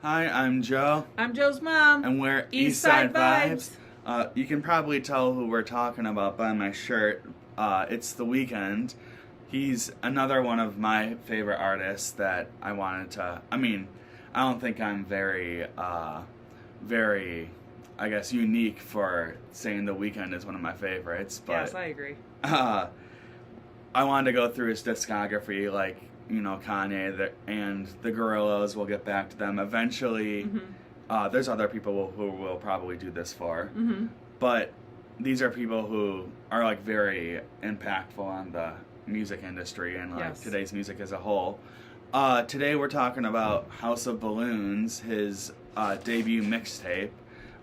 Hi, I'm Joe, I'm Joe's mom. and we're Eastside Eastside Vibes. You can probably tell who we're talking about by my shirt. It's The Weeknd. He's another one of my favorite artists that I wanted to. I don't think I'm very, I guess, unique for saying The Weeknd is one of my favorites. But Yes, I agree. uh, I wanted to go through his discography, like, Kanye and the Gorillas. We'll get back to them eventually. There's other people who will probably do this for, but these are people who are like very impactful on the music industry and like Yes. today's music as a whole. Today we're talking about House of Balloons, his debut mixtape.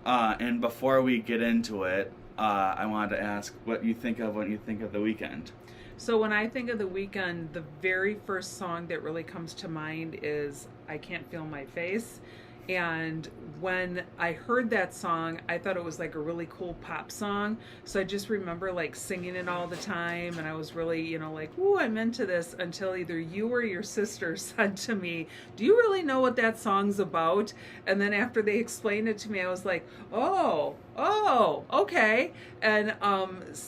And before we get into it, I wanted to ask what you think of when you think of The Weeknd. So when I think of The Weeknd, the very first song that really comes to mind is I Can't Feel My Face. And when I heard that song, I thought it was like a really cool pop song. So I just remember like singing it all the time. And I was really, like, ooh, I'm into this, until either you or your sister said to me, do you really know what that song's about? And then after they explained it to me, I was like, oh, okay. And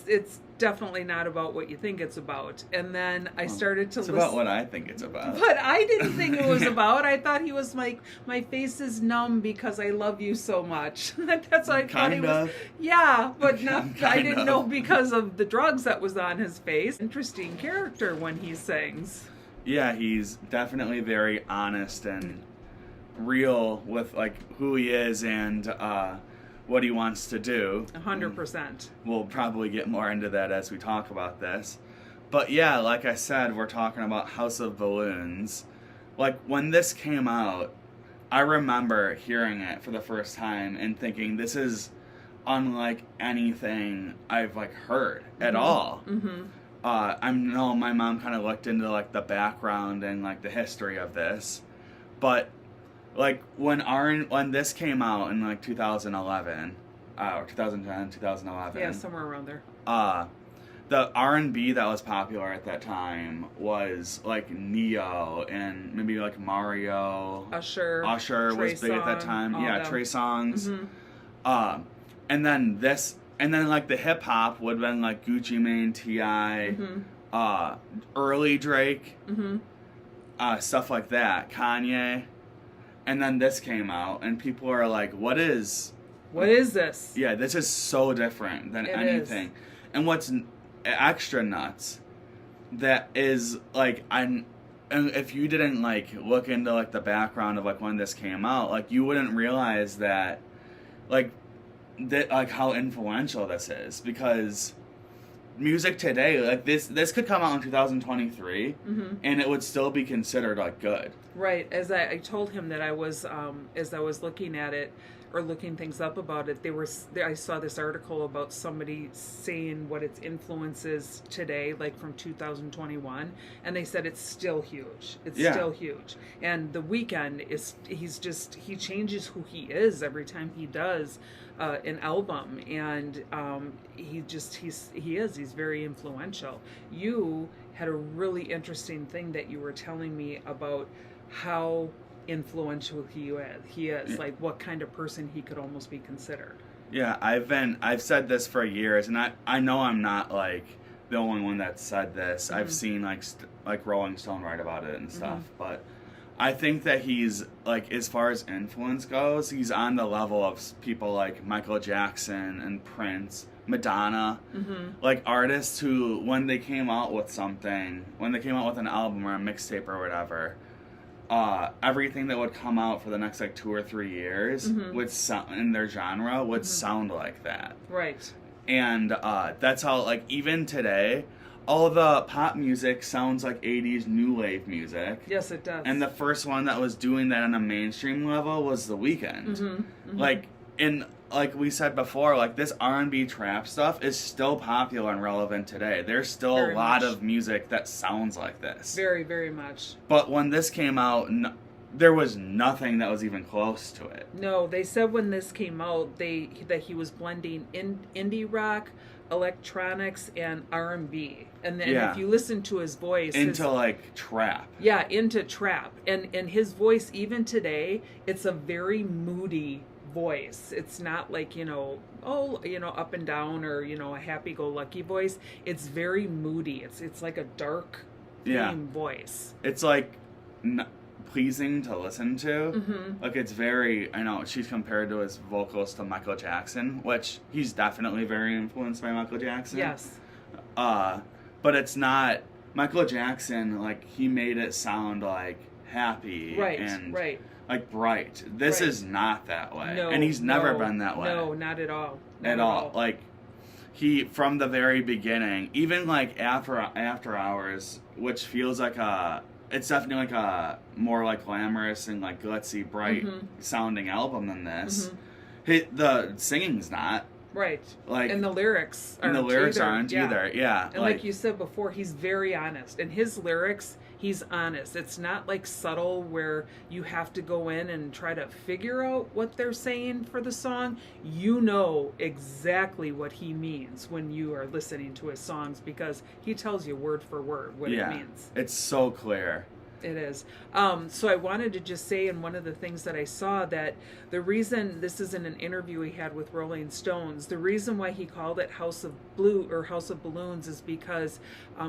it's definitely not about what you think it's about. And then I started to listen. It's about what I think it's about. But I didn't think it was about. I thought he was like, my face is numb because I love you so much. That's what I thought he was. Yeah, but I didn't know because of the drugs that was on his face. Interesting character when he sings. Yeah, he's definitely very honest and real with like who he is and what he wants to do. 100%. We'll probably get more into that as we talk about this. But yeah, like I said, we're talking about House of Balloons. Like when this came out, I remember hearing it for the first time and thinking this is unlike anything I've like heard at all. I know my mom kind of looked into like the background and like the history of this, but like when this came out in like 2011 or 2010, 2011. Yeah, somewhere around there. The R&B that was popular at that time was like Neo and maybe like Mario. Usher was big at that time. Yeah, Trey Songz. And then like the hip hop would have been like Gucci Mane, T.I., early Drake, stuff like that, Kanye. And then this came out, and people are like, what is this? Yeah, this is so different than anything. Is. And what's extra nuts, that is, like, and if you didn't, like, look into, like, the background of, like, when this came out, like, you wouldn't realize that, like, how influential this is, because music today, like this could come out in 2023 and it would still be considered like good. Right. As I told him that I was as I was looking at it or looking things up about it, I saw this article about somebody saying what its influence is today, like from 2021, and they said it's still huge. It's still huge. And The Weeknd he changes who he is every time he does an album, and he's very influential. You had a really interesting thing that you were telling me about how influential he is, like what kind of person he could almost be considered. Yeah, I've said this for years, and I know I'm not like the only one that said this. I've seen like Rolling Stone write about it and stuff, but I think that he's, like, as far as influence goes, he's on the level of people like Michael Jackson and Prince, Madonna, like artists who, when they came out with an album or a mixtape or whatever, everything that would come out for the next like 2 or 3 years would sound in their genre would sound like that. Right. And that's how, like, even today, all the pop music sounds like 80s new wave music. Yes, it does. And the first one that was doing that on a mainstream level was The Weeknd. Like, like we said before, like, this R&B trap stuff is still popular and relevant today. There's still a lot of music that sounds like this. Very, very much. But when this came out, there was nothing that was even close to it. No, they said when this came out, that he was blending indie rock, electronics and R&B. And then Yeah. if you listen to his voice, Into like trap. yeah, into trap. And his voice, even today, it's a very moody voice. It's not like, up and down or, a happy-go-lucky voice. It's very moody. It's like a dark theme voice. It's like pleasing to listen to. Mm-hmm. Like it's very, I know she's compared to his vocals to Michael Jackson, which he's definitely very influenced by Michael Jackson. Yes. But it's not Michael Jackson. Like he made it sound like happy and like bright. This is not that way, and he's never been that way. No, not at all. Not at all. Like he from the very beginning, even like after hours, which feels like it's definitely like a more like glamorous and like glitzy, bright sounding album than this. The singing's not. Right. Like, and the lyrics aren't either. Yeah. And like you said before, he's very honest. And his lyrics, he's honest. It's not like subtle where you have to go in and try to figure out what they're saying for the song. You know exactly what he means when you are listening to his songs because he tells you word for word what it means. It's so clear. It is. So I wanted to just say in one of the things that I saw that the reason, this is in an interview he had with Rolling Stones, the reason why he called it House of Balloons is because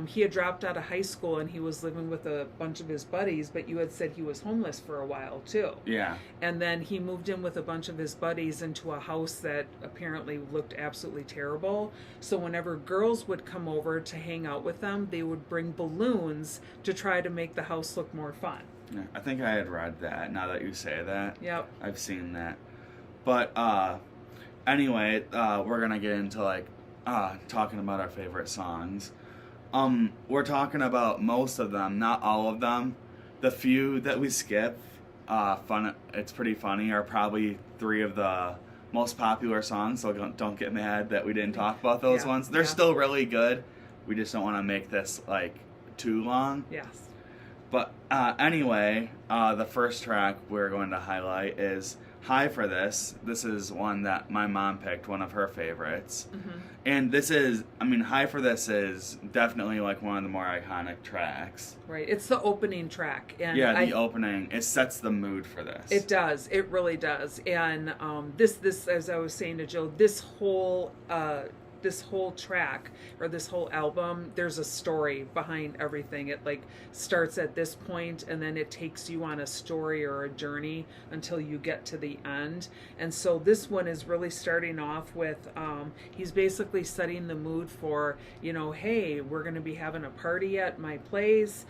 he had dropped out of high school and he was living with a bunch of his buddies, but you had said he was homeless for a while too. Yeah. And then he moved in with a bunch of his buddies into a house that apparently looked absolutely terrible. So whenever girls would come over to hang out with them, they would bring balloons to try to make the house look more fun. Yeah, I think I had read that. Now that you say that, Yep. I've seen that. But anyway, we're gonna get into like talking about our favorite songs. We're talking about most of them, not all of them. The few that we skip, it's pretty funny, are probably 3 of the most popular songs. So don't get mad that we didn't talk about those ones. They're still really good. We just don't want to make this like too long. Yes. But anyway, the first track we're going to highlight is High for This. This is one that my mom picked, one of her favorites. Mm-hmm. And this is, High for This is definitely like one of the more iconic tracks. Right. It's the opening track. And the opening, it sets the mood for this. It does. It really does. And this, as I was saying to Jill, this whole track or this whole album, there's a story behind everything. It like starts at this point and then it takes you on a story or a journey until you get to the end. And so this one is really starting off with he's basically setting the mood for, hey, we're going to be having a party at my place,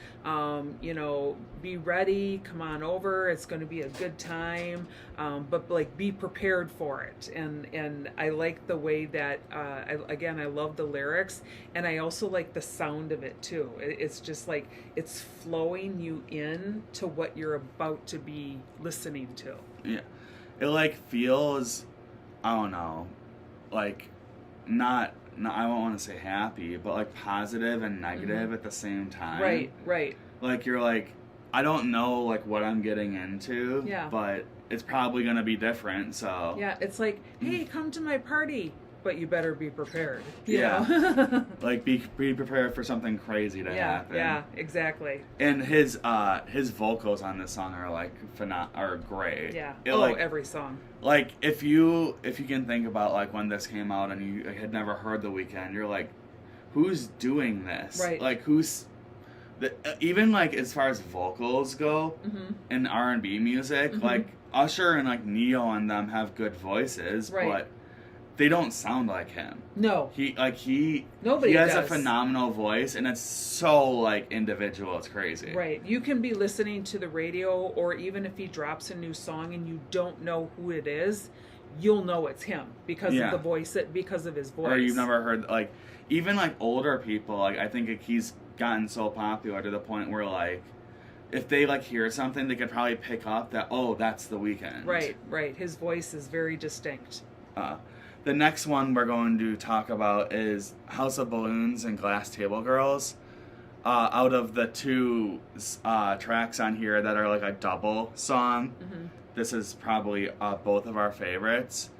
be ready, come on over, it's going to be a good time, but like be prepared for it. And I like the way that I love the lyrics, and I also like the sound of it too. It's just like it's flowing you in to what you're about to be listening to. Yeah, it like feels, I don't know, like not I don't want to say happy, but like positive and negative at the same time. Right. Like you're like, I don't know like what I'm getting into, but it's probably gonna be different. So yeah, it's like, hey, come to my party, but you better be prepared. You know? Like be prepared for something crazy to happen. Yeah, exactly. And his vocals on this song are like are great. Yeah. Every song. Like if you can think about like when this came out and you had never heard The Weeknd, you're like, who's doing this? Right. Like who's even like as far as vocals go in R&B music, like Usher and like Neo and them have good voices, but they don't sound like him. No. Nobody has a phenomenal voice, and it's so like individual. It's crazy. Right. You can be listening to the radio, or even if he drops a new song and you don't know who it is, you'll know it's him because of the voice, because of his voice. Or you've never heard like even like older people. Like I think he's gotten so popular to the point where like if they like hear something, they could probably pick up that that's The Weeknd. Right. His voice is very distinct. The next one we're going to talk about is House of Balloons and Glass Table Girls. Out of the 2 tracks on here that are like a double song, this is probably both of our favorites.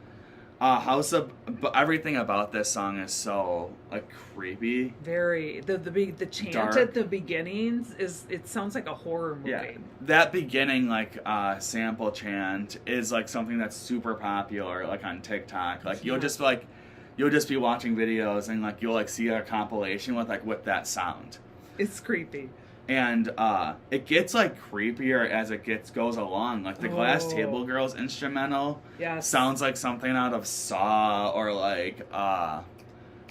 But everything about this song is so like creepy. Very the chant Dark. at the beginnings it sounds like a horror movie. Yeah, that beginning like sample chant is like something that's super popular like on TikTok. Like you'll just be watching videos and like you'll like see a compilation with that sound. It's creepy. And it gets like creepier as it goes along. Like the Glass Table Girls instrumental sounds like something out of Saw or like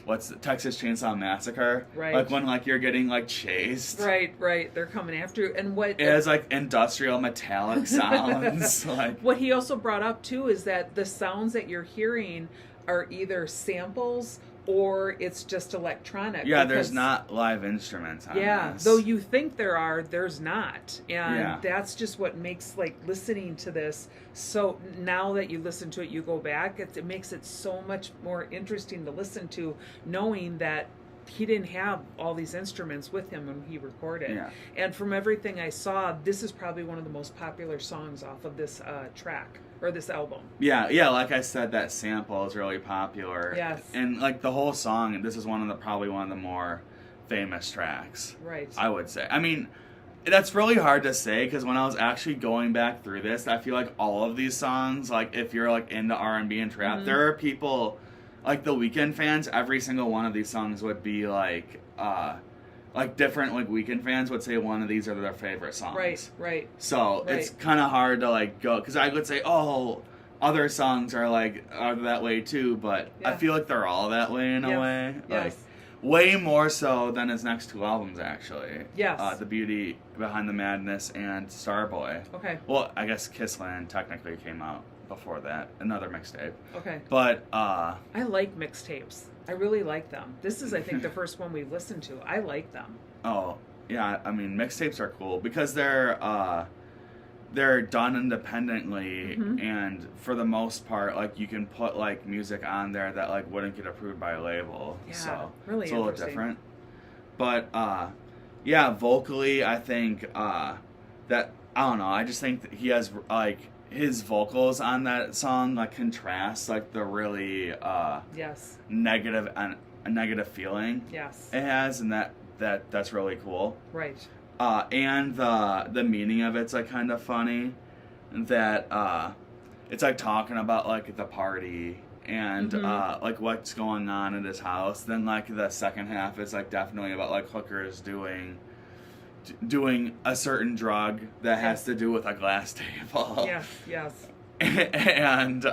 what's the Texas Chainsaw Massacre? Right. Like when like you're getting like chased. Right. They're coming after you. And what it has like industrial metallic sounds. Like what he also brought up too is that the sounds that you're hearing are either samples or it's just electronic. Yeah, there's not live instruments on this. Though you think there's not. And that's just what makes like listening to this, so now that you listen to it, you go back, it makes it so much more interesting to listen to, knowing that he didn't have all these instruments with him when he recorded. Yeah. And from everything I saw, this is probably one of the most popular songs off of this track. Or this album. Yeah, like I said, that sample is really popular. Yes. And like the whole song, this is probably one of the more famous tracks. Right. I would say. I mean, that's really hard to say because when I was actually going back through this, I feel like all of these songs, like if you're like into R&B and trap, there are people, like the Weeknd fans, every single one of these songs would be like different like Weeknd fans would say one of these are their favorite songs. Right. So it's kind of hard to like go because I would say, oh, other songs are that way too, but I feel like they're all that way in a way. Like way more so than his next two albums actually. Yes. The Beauty Behind the Madness and Starboy. Okay. Well, I guess Kissland technically came out before that, another mixtape. Okay. But I like mixtapes. I really like them. This is, I think, the first one we listened to. I like them. Oh, yeah. I mean, mixtapes are cool because they're done independently, and for the most part, like you can put like music on there that like wouldn't get approved by a label. Yeah, so really it's a little different. But vocally, I think that I don't know. I just think that he has like his vocals on that song like contrast like the really negative feeling it has, and that's really cool. Right. And the meaning of it's like kind of funny, that it's like talking about like the party and like what's going on in his house. Then like the second half is like definitely about like hookers doing a certain drug that has to do with a glass table. Yes. And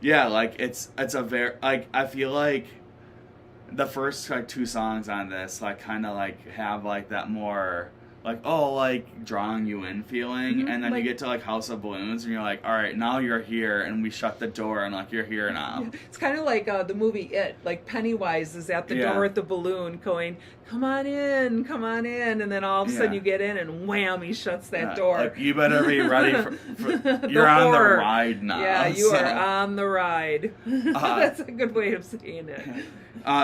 like it's a very like I feel like the first like two songs on this like kind of like have like that more like like drawing you in feeling, and then like, you get to like House of Balloons and you're like, all right, now you're here, and we shut the door and like you're here now. It's kind of like the movie It, like Pennywise is at the door at the balloon going, come on in, and then all of a sudden you get in and wham, he shuts that door. Like you better be ready for you're on the ride now. Yeah, you are on the ride. That's a good way of saying it.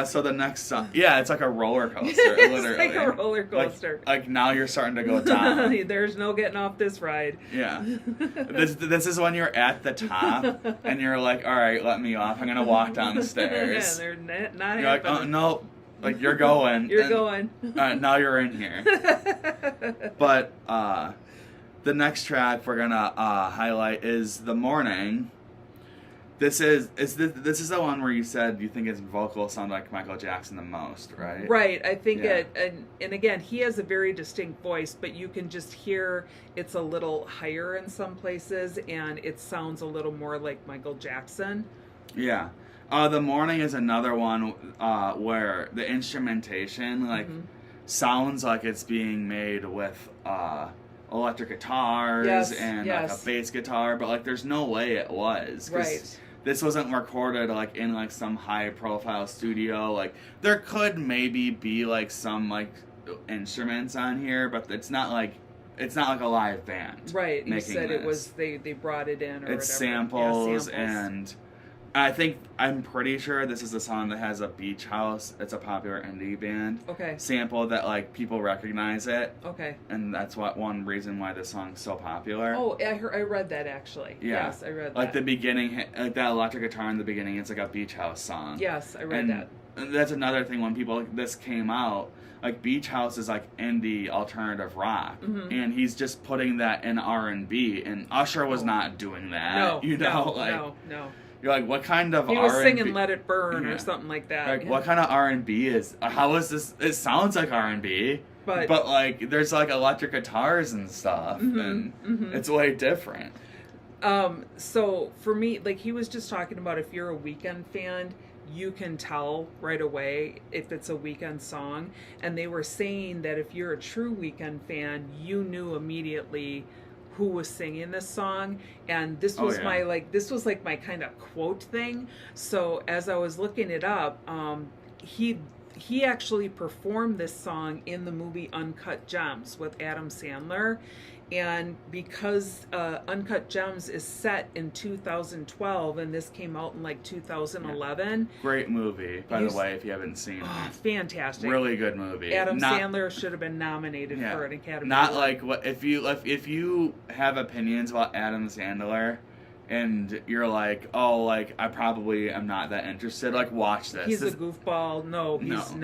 So the next song, it's like a roller coaster, literally. It's like a roller coaster. Like now you're starting to go down. There's no getting off this ride. Yeah. This is when you're at the top and you're like, all right, let me off. I'm gonna walk down the stairs. They're not you're happening. like, oh no, like you're going. You're going. Now you're in here. But the next track we're gonna highlight is "The Morning." This is the one where you said you think his vocals sound like Michael Jackson the most, right? Right. I think and again, he has a very distinct voice, but you can just hear it's a little higher in some places, and it sounds a little more like Michael Jackson. Yeah. The Morning is another one where the instrumentation sounds like it's being made with electric guitars and like a bass guitar, but like there's no way it was. Right. This wasn't recorded like in like some high profile studio. Like there could maybe be like some like instruments on here, but it's not like a live band. Right. You said this. It was they brought it in or it's whatever. Samples and I'm pretty sure this is a song that has a beach house. It's a popular indie band. Okay. Sample that like people recognize it. Okay. And that's one reason why this song's so popular. Oh, I read that actually. Yeah. Yes, I read that. Like the beginning, like that electric guitar in the beginning, it's like a beach house song. Yes, I read that. And that's another thing when this came out. Like Beach House is like indie alternative rock, and he's just putting that in R&B, and Usher was not doing that. No, no. You're like, what kind of R&B? He was singing "Let It Burn" or something like that. Like, what kind of R&B is? How is this? It sounds like R&B, but like there's like electric guitars and stuff, and it's way different. So for me, like he was just talking about, if you're a Weeknd fan, you can tell right away if it's a Weeknd song. And they were saying that if you're a true Weeknd fan, you knew immediately who was singing this song. And this was my kind of quote thing. So as I was looking it up, he actually performed this song in the movie Uncut Gems with Adam Sandler. And because Uncut Gems is set in 2012 and this came out in like 2011. Great movie, by the way, if you haven't seen it. Fantastic. Really good movie. Adam Sandler should have been nominated for an Academy Not Award. like what if you have opinions about Adam Sandler and you're like, oh, like I probably am not that interested. Like, watch this. He's a goofball. No.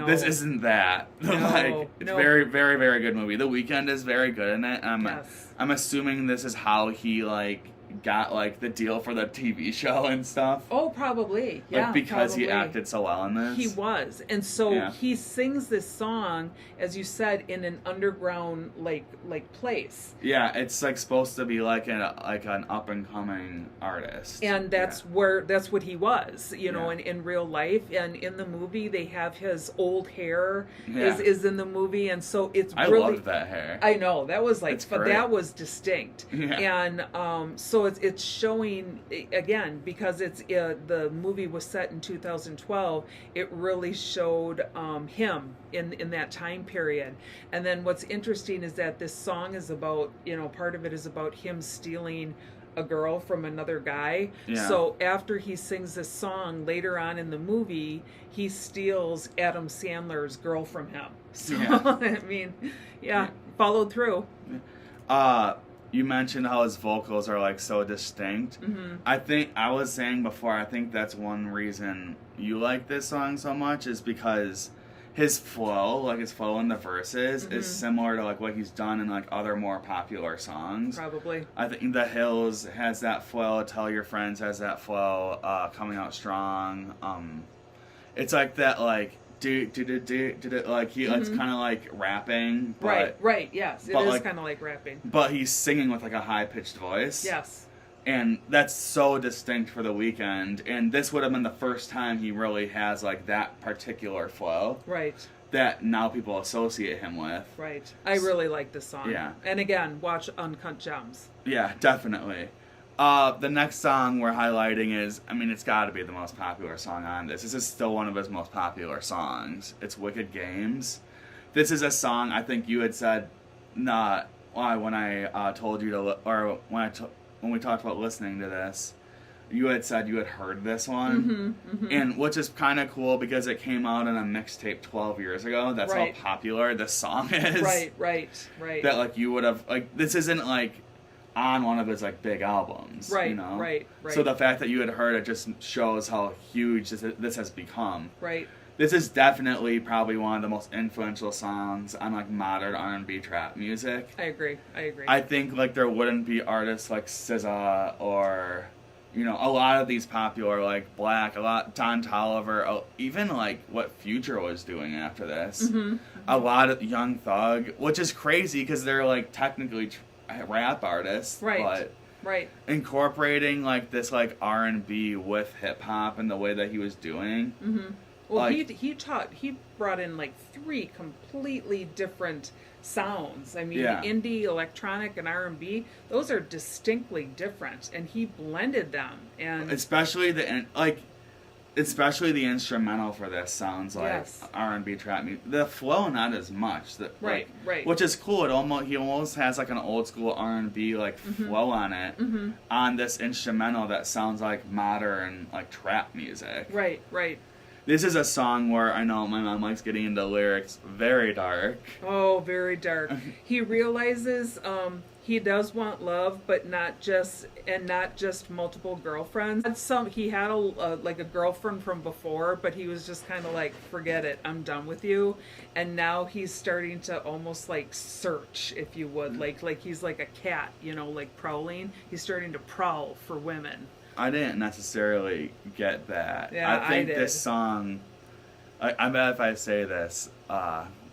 This isn't that. It's very, very, very good movie. The Weeknd is very good in it. I'm assuming this is how he like got like the deal for the TV show and stuff. Oh, probably. Yeah, like, because probably. he acted so well in this. He was. And so he sings this song, as you said, in an underground like place. Yeah, it's like supposed to be like an up and coming artist. And that's what he was, you know, in real life. And in the movie they have his old hair is in the movie, and so I loved that hair. I know. That was like that was distinct. Yeah. And so it's showing again, because it's the movie was set in 2012. It really showed him in that time period. And then what's interesting is that this song is about, you know, part of it is about him stealing a girl from another guy. Yeah. So after he sings this song later on in the movie, he steals Adam Sandler's girl from him. So I mean, followed through. You mentioned how his vocals are like so distinct. I think I was saying before, I think that's one reason you like this song so much is because his flow in the verses is similar to like what he's done in like other more popular songs. Probably. I think The Hills has that flow. Tell Your Friends has that flow. Coming Out Strong. It's like that like like he it's kind of like rapping. But, right. Yes, it is like, kind of like rapping. But he's singing with like a high pitched voice. Yes. And that's so distinct for The Weeknd. And this would have been the first time he really has like that particular flow. Right. That now people associate him with. Right. I really like this song. Yeah. And again, watch Uncut Gems. Yeah, definitely. The next song we're highlighting is, I mean, it's got to be the most popular song on this. This is still one of his most popular songs. It's Wicked Games. This is a song I think you had said, when I told you to, or when we talked about listening to this, you had said you had heard this one, and which is kind of cool because it came out in a mixtape 12 years ago. That's how popular this song is. Right. That like you would have like this isn't like on one of his like big albums, right? You know? Right. So the fact that you had heard it just shows how huge this has become. Right. This is definitely probably one of the most influential songs on like modern R&B trap music. I agree. I think like there wouldn't be artists like SZA or, you know, a lot of these popular like Black, Don Toliver, even like what Future was doing after this. A lot of Young Thug, which is crazy because they're like technically rap artists, but incorporating like this like R&B with hip hop and the way that he was doing. Well, like, he brought in like 3 completely different sounds. I mean, indie, electronic, and R&B, those are distinctly different, and he blended them. And especially especially the instrumental for this sounds like Yes. R&B trap music. The flow not as much. Right, right. Which is cool. He almost has like an old school R&B like flow on it on this instrumental that sounds like modern like trap music. Right, right. This is a song where I know my mom likes getting into lyrics very dark. Oh, very dark. He realizes he does want love, but not just multiple girlfriends. He had a girlfriend from before, but he was just kind of like, forget it, I'm done with you. And now he's starting to almost like search, if you would, like he's like a cat, like prowling. He's starting to prowl for women. I didn't necessarily get that. Yeah, I think I did. this song, I bet if I say this,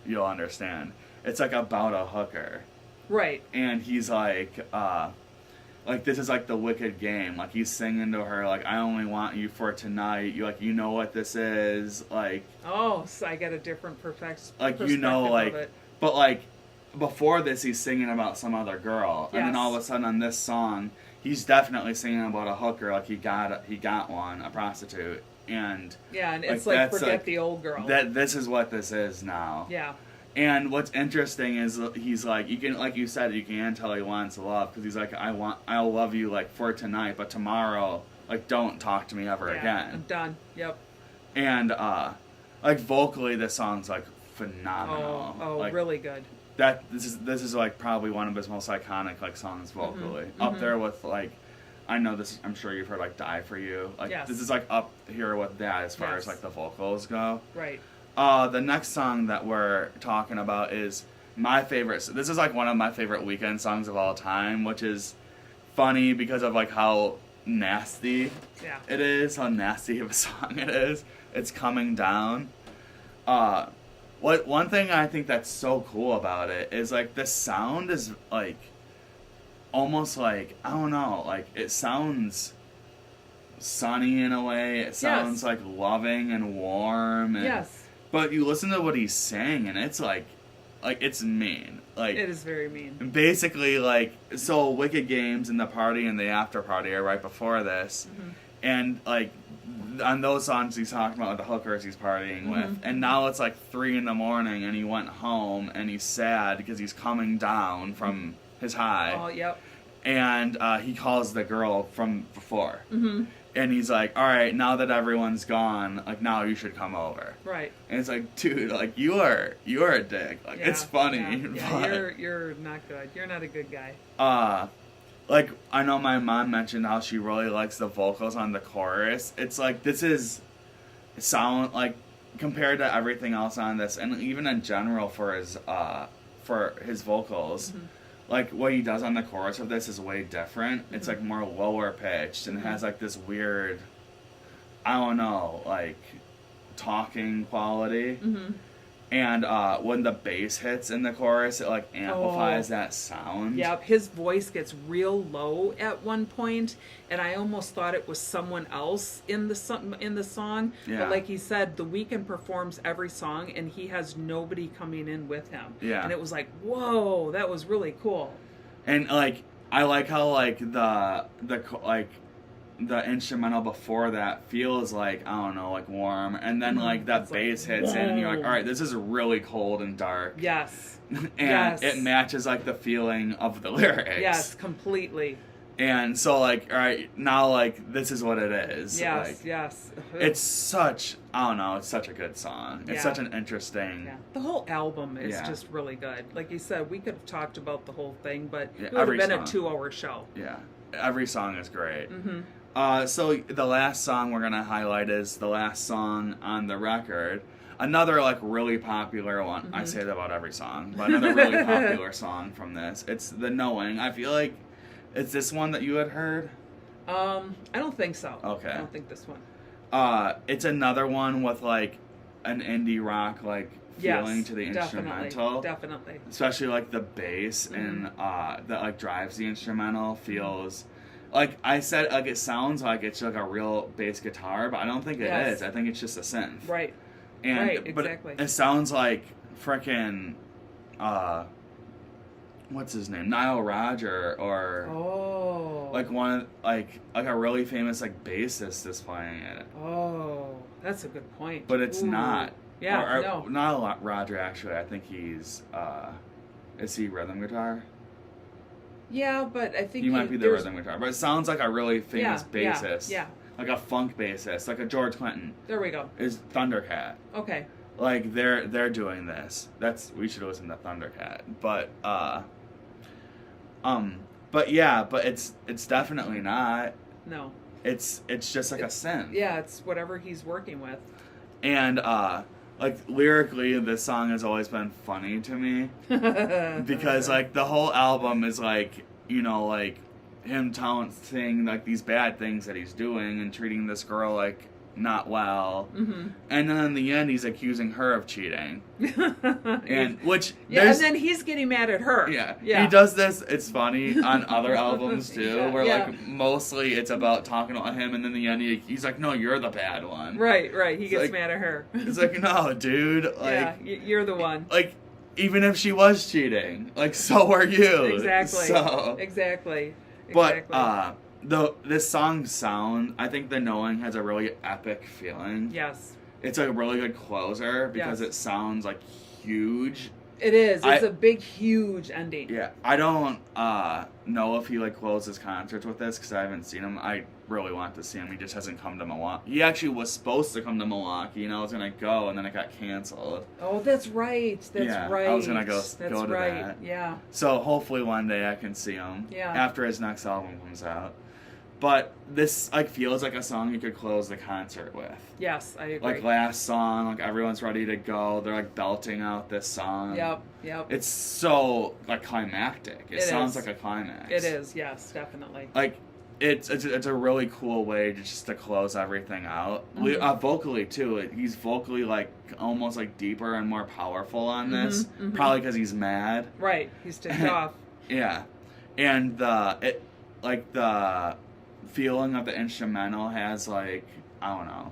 you'll understand. It's like about a hooker. Right. And he's like this is like the wicked game. Like he's singing to her, like, I only want you for tonight. You know what this is, like. Oh, so I get a different perspective. Like of it. But like before this, he's singing about some other girl, Yes. and then all of a sudden on this song, he's definitely singing about a hooker. Like he got one, a prostitute, and yeah, and it's like forget like, the old girl. This is what this is now. Yeah. And what's interesting is he's like, you can, like you said, you can tell he wants love, because he's like, I'll love you like for tonight, but tomorrow, like, don't talk to me ever again. I'm done. Yep. And like vocally, this song's like phenomenal. Oh, like, really good. This is like probably one of his most iconic like songs vocally, up there with like, I know this. I'm sure you've heard like "Die for You." Like Yes. This is like up here with that as far Yes. as like the vocals go. Right. The next song that we're talking about is my favorite. This is like one of my favorite Weeknd songs of all time, which is funny because of like how nasty it is, how nasty of a song it is. It's Coming Down. One thing I think that's so cool about it is like the sound is like almost like, I don't know, like it sounds sunny in a way. It sounds like loving and warm. And, yes. But you listen to what he's saying, and it's like it's mean. Like It is very mean. basically, like, so Wicked Games and the party and the after party are right before this, and like on those songs he's talking about the hookers he's partying with, and now it's like 3 a.m. and he went home and he's sad because he's coming down from his high. Oh, yep. And he calls the girl from before. And he's like, all right, now that everyone's gone, like, now you should come over. Right. And it's like, dude, like, you are a dick. Like, it's funny. Yeah, but, you're not good. You're not a good guy. like, I know my mom mentioned how she really likes the vocals on the chorus. It's like, this is sound, like, compared to everything else on this, and even in general for his vocals, like, what he does on the chorus of this is way different. It's, like, more lower pitched, and it has, like, this weird, I don't know, like, talking quality. And when the bass hits in the chorus, it, like, amplifies that sound. Yep, his voice gets real low at one point, and I almost thought it was someone else in the song. Yeah. But like he said, The Weeknd performs every song, and he has nobody coming in with him. Yeah. And it was like, whoa, that was really cool. And, like, I like how, like, the instrumental before that feels like, I don't know, like warm, and then like that bass hits in and you're like, all right, this is really cold and dark. Yes. And it matches like the feeling of the lyrics. Yes, completely. And so like, all right, now like this is what it is. Yes, like, yes. It's such, I don't know, it's such a good song. It's such an interesting. Yeah. The whole album is just really good. Like you said, we could have talked about the whole thing, but it would have been a 2-hour show. Yeah, every song is great. So the last song we're gonna highlight is the last song on the record. Another like really popular one. I say that about every song, but another really popular song from this. It's The Knowing. I feel like it's this one that you had heard. I don't think so. Okay. I don't think this one. It's another one with like an indie rock like feeling to the instrumental. Definitely. Especially like the bass and that like drives the instrumental feels. Like I said, like it sounds like it's like a real bass guitar, but I don't think it is. I think it's just a synth. Right. And, right, but exactly. it sounds like frickin' what's his name? Nile Rodgers or like one like a really famous like bassist is playing it. Oh. That's a good point. But it's not. Yeah, or, no. Not a lot, Roger, actually. I think he's, is he rhythm guitar? Yeah, but I think He might be the rhythm guitar. But it sounds like a really famous bassist. Yeah. Like a funk bassist, like a George Clinton. There we go. Is Thundercat. Okay. Like they're doing this. We should listen to Thundercat. But it's definitely not. No. It's just like a synth. Yeah, it's whatever he's working with. And like lyrically, this song has always been funny to me because like the whole album is like, you know, like him saying like these bad things that he's doing and treating this girl like not well, and then in the end he's accusing her of cheating, and and then he's getting mad at her. Yeah, he does this. It's funny on other albums too, where like mostly it's about talking about him, and then in the end he's like, no, you're the bad one. Right. He gets mad at her. It's like, no, dude, like you're the one. Like even if she was cheating, like so are you. Exactly. So exactly. But this song's sound, I think the Knowing has a really epic feeling. Yes. It's a really good closer because it sounds like huge. It is. It's a big, huge ending. Yeah. I don't know if he like closes concerts with this because I haven't seen him. I really want to see him. He just hasn't come to Milwaukee. He actually was supposed to come to Milwaukee, and I was going to go, and then it got canceled. Oh, that's right. That's right. I was going to go to that. Yeah. So hopefully one day I can see him after his next album comes out. But this like feels like a song you could close the concert with. Yes, I agree. Like last song, like everyone's ready to go. They're like belting out this song. Yep. It's so like climactic. It sounds like a climax. It is, yes, definitely. Like it's a really cool way to close everything out. Vocally too. He's vocally like almost like deeper and more powerful on this. Probably because he's mad. Right. He's ticked off. Yeah, and the feeling of the instrumental has like, I don't know,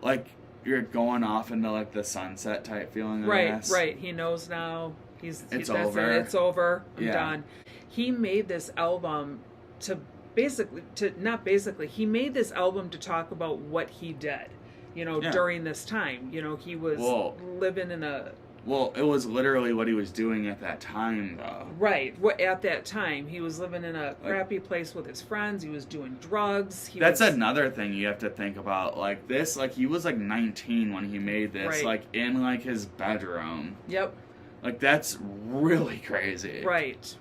like you're going off into like the sunset type feeling. Right. He knows now. It's over. It's over. I'm done. He made this album he made this album to talk about what he did, during this time. He was living in a... Well, it was literally what he was doing at that time, though. Right. At that time, he was living in a crappy place with his friends. He was doing drugs. That's another thing you have to think about. Like this, like he was like 19 when he made this, like in like his bedroom. Yep. Like that's really crazy. Right.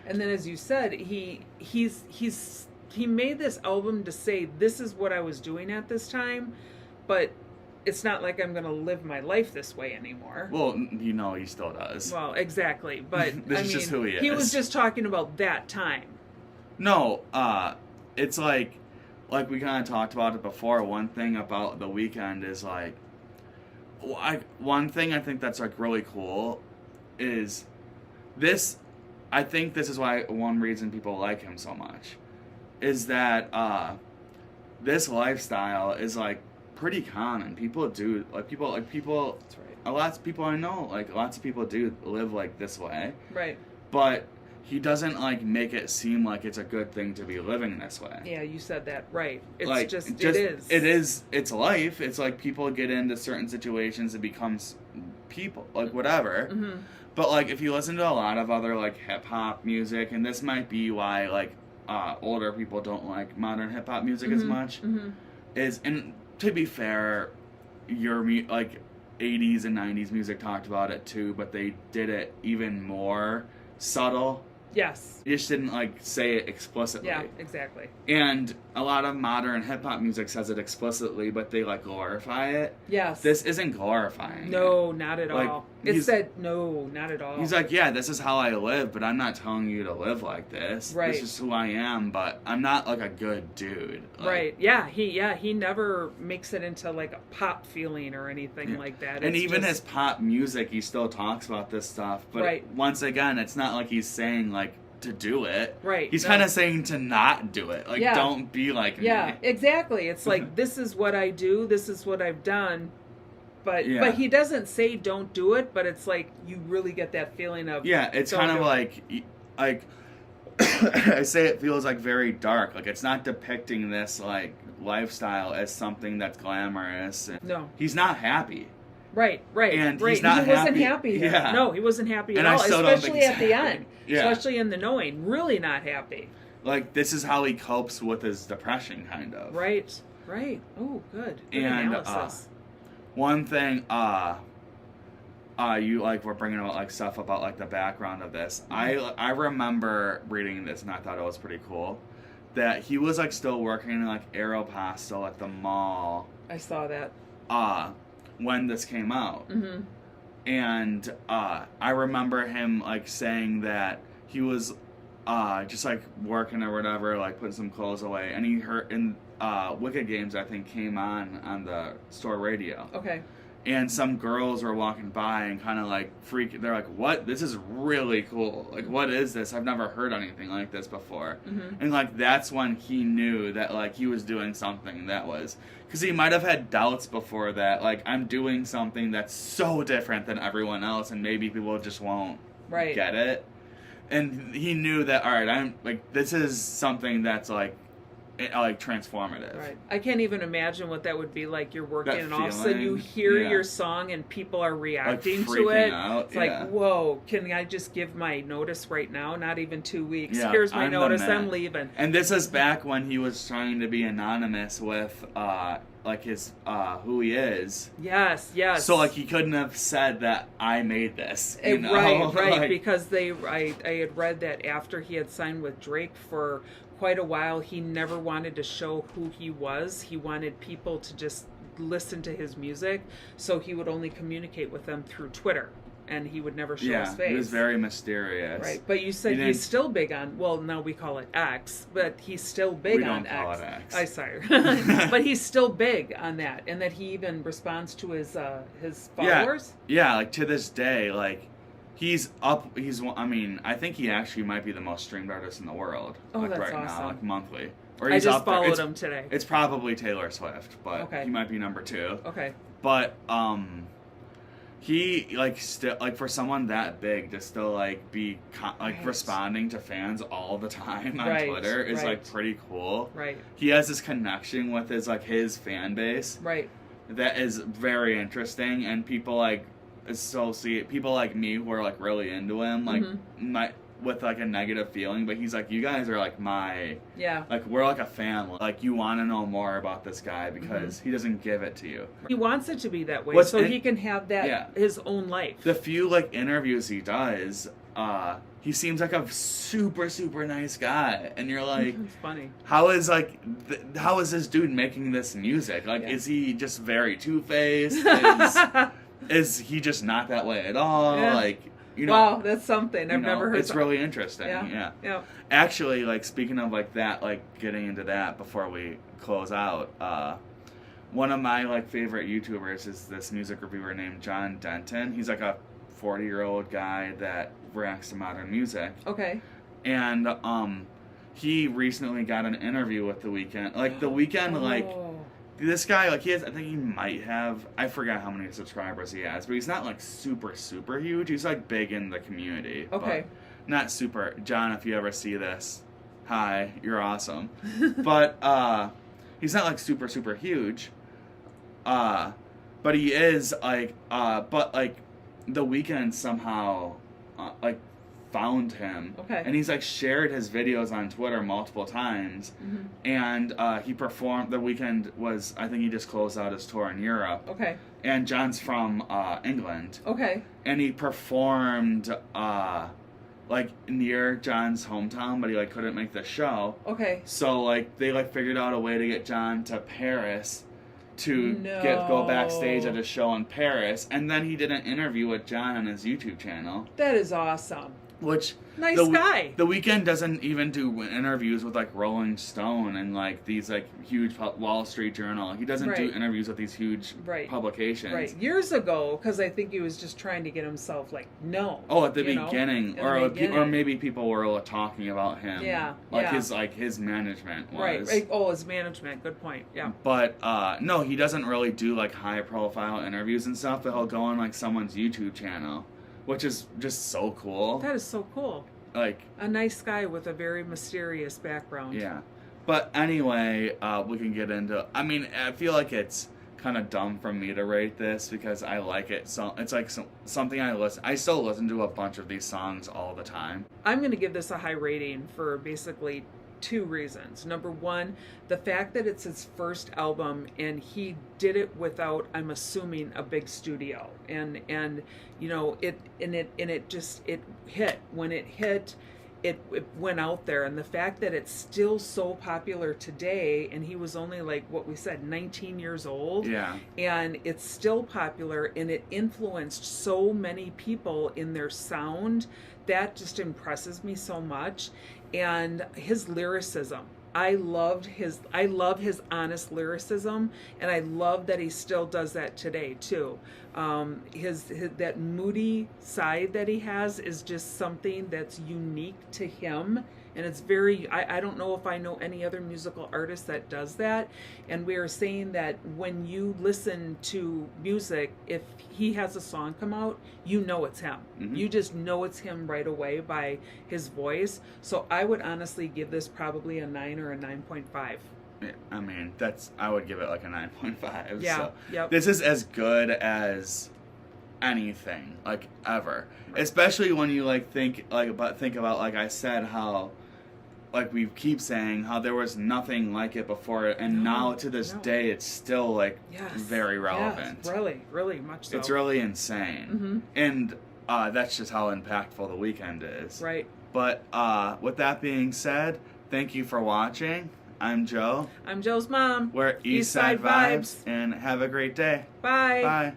And then, as you said, he made this album to say this is what I was doing at this time, but it's not like I'm going to live my life this way anymore. Well, he still does. Well, exactly. But this is just who he is. He was just talking about that time. No, it's like we kind of talked about it before. One thing about The Weeknd is like, one thing I think that's like really cool is this. I think this is why one reason people like him so much is that this lifestyle is like pretty common. People do people. That's right. Lots of people I know, like lots of people do live like this way. Right. But he doesn't like make it seem like it's a good thing to be living this way. Yeah, you said that right. It's like, it is. It is. It's life. It's like people get into certain situations and becomes people, like whatever. Mm-hmm. But like if you listen to a lot of other like hip hop music, and this might be why like older people don't like modern hip hop music as much, and to be fair, your like 80s and 90s music talked about it too, but they did it even more subtle. Yes. You just didn't like say it explicitly. Yeah, exactly. And a lot of modern hip hop music says it explicitly, but they like glorify it. Yes. This isn't glorifying. No, it. Not at like, all. It said no, not at all. He's like, yeah, this is how I live, but I'm not telling you to live like this. Right. This is who I am, but I'm not like a good dude. Like, right. Yeah. He never makes it into like a pop feeling or anything like that. And even his pop music, he still talks about this stuff. But once again, it's not like he's saying like to do it. Right. He's kind of saying to not do it. Like, don't be like me. Yeah, exactly. It's like, this is what I do. This is what I've done. But he doesn't say don't do it, but it's like you really get that feeling of it's kind of like I say it feels like very dark. Like it's not depicting this like lifestyle as something that's glamorous. And No. he's not happy. Right. And right. he's not he wasn't happy. happy here. Yeah. No, he wasn't happy And at I all, still don't think especially he's at the happy. end. Yeah. Especially in the knowing. Really not happy. Like, this is how he copes with his depression, kind of. Right. Oh, good. Good And analysis. one thing, you like were bringing about like stuff about like the background of this. I remember reading this and I thought it was pretty cool that he was like still working in like Aeropostale at the mall. I saw that. When this came out. Mm-hmm. And I remember him like saying that he was just like working or whatever, like putting some clothes away, and he heard in Wicked Games, I think, came on the store radio. Okay. And some girls were walking by and kind of like they're like, what? This is really cool. Like, what is this? I've never heard anything like this before. Mm-hmm. And like, that's when he knew that like he was doing something that was, because he might have had doubts before that, like, I'm doing something that's so different than everyone else and maybe people just won't get it. And he knew that, all right, I'm like, this is something that's like transformative. Right. I can't even imagine what that would be like. You're working That and all of a sudden you hear your song and people are reacting to it. Out. It's like, whoa, can I just give my notice right now? Not even 2 weeks. Yeah, Here's my I'm the notice, man. I'm leaving. And this is back when he was trying to be anonymous with like his who he is. Yes. So like he couldn't have said that I made this. You know? Right. Like, because I had read that after he had signed with Drake for quite a while, he never wanted to show who he was. He wanted people to just listen to his music, so he would only communicate with them through Twitter, and he would never show his face. He was very mysterious. Right, but you said he's still big on, well, now we call it X, but he's still big on X. We don't call it X. I'm sorry. But he's still big on that, and that he even responds to his followers? Yeah, like to this day, like, I mean, I think he actually might be the most streamed artist in the world. Oh, like, that's right awesome. now, like monthly. Or I he's just up there. followed him today. It's probably Taylor Swift, but Okay. he might be number 2. Okay. But he like still like for someone that big to still like be responding to fans all the time on Twitter is like pretty cool. Right. He has this connection with his fan base. Right. That is very interesting, and people like associate people like me who are like really into him like with like a negative feeling, but he's like, you guys are like like we're like a family, like you want to know more about this guy because he doesn't give it to you. He wants it to be that way so he can have that his own life. The few like interviews he does, he seems like a super nice guy, and you're like, it's funny. How is this dude making this music? Like, is he just very two-faced? Is he just not that way at all? Yeah. Like, you know, wow, that's something I've never heard. It's really interesting. Yeah. Actually, like, speaking of like that, like getting into that before we close out, one of my like favorite YouTubers is this music reviewer named John Denton. He's like a 40-year-old guy that reacts to modern music. Okay. And he recently got an interview with The Weeknd. Like The Weeknd, like this guy, like I think he might have, I forgot how many subscribers he has, but he's not like super huge. He's like big in the community. Okay. But not super. John, if you ever see this, hi, you're awesome. But he's not like super huge. But he is like, but like The Weeknd somehow like found him. Okay. And he's like shared his videos on Twitter multiple times. And he performed. The Weeknd was, I think he just closed out his tour in Europe. Okay. And John's from England. Okay. And he performed like near John's hometown, but he like couldn't make the show. Okay. So like they like figured out a way to get John to Paris to go backstage at a show in Paris, and then he did an interview with John on his YouTube channel. That is awesome. Which nice guy. The Weeknd doesn't even do interviews with like Rolling Stone and like these like huge Wall Street Journal. He doesn't do interviews with these huge publications. Right. Years ago, because I think he was just trying to get himself like known. Oh, at the beginning, or maybe people were talking about him. Yeah. His management was right. Oh, his management. Good point. Yeah. But no, he doesn't really do like high profile interviews and stuff. But he'll go on like someone's YouTube channel. Which is just so cool. That is so cool. Like a nice guy with a very mysterious background. Yeah. But anyway, we can get into. I mean, I feel like it's kind of dumb for me to rate this because I like it. So it's like something I listen. I still listen to a bunch of these songs all the time. I'm going to give this a high rating for basically two reasons. Number one, the fact that it's his first album and he did it without, I'm assuming, a big studio, and you know it hit when it hit. It went out there, and the fact that it's still so popular today, and he was only like what we said 19 years old, Yeah. and it's still popular, and it influenced so many people in their sound, that just impresses me so much. And his lyricism, I love his honest lyricism, and I love that he still does that today too. His that moody side that he has is just something that's unique to him, and it's very. I don't know if I know any other musical artist that does that. And we are saying that when you listen to music, if he has a song come out, you know it's him. Mm-hmm. You just know it's him right away by his voice. So I would honestly give this probably a 9 or a 9.5. I mean, I would give it like a 9.5. Yeah. So Yep. this is as good as anything, like, ever. Right. Especially when you think about, like I said, how, like we keep saying, how there was nothing like it before, and now to this day it's still Yes. very relevant. Yes, really, really much so. It's really insane. Mm-hmm. And that's just how impactful The Weeknd is. Right. But with that being said, thank you for watching. I'm Joe. I'm Joe's mom. We're Eastside Vibes, and have a great day. Bye. Bye.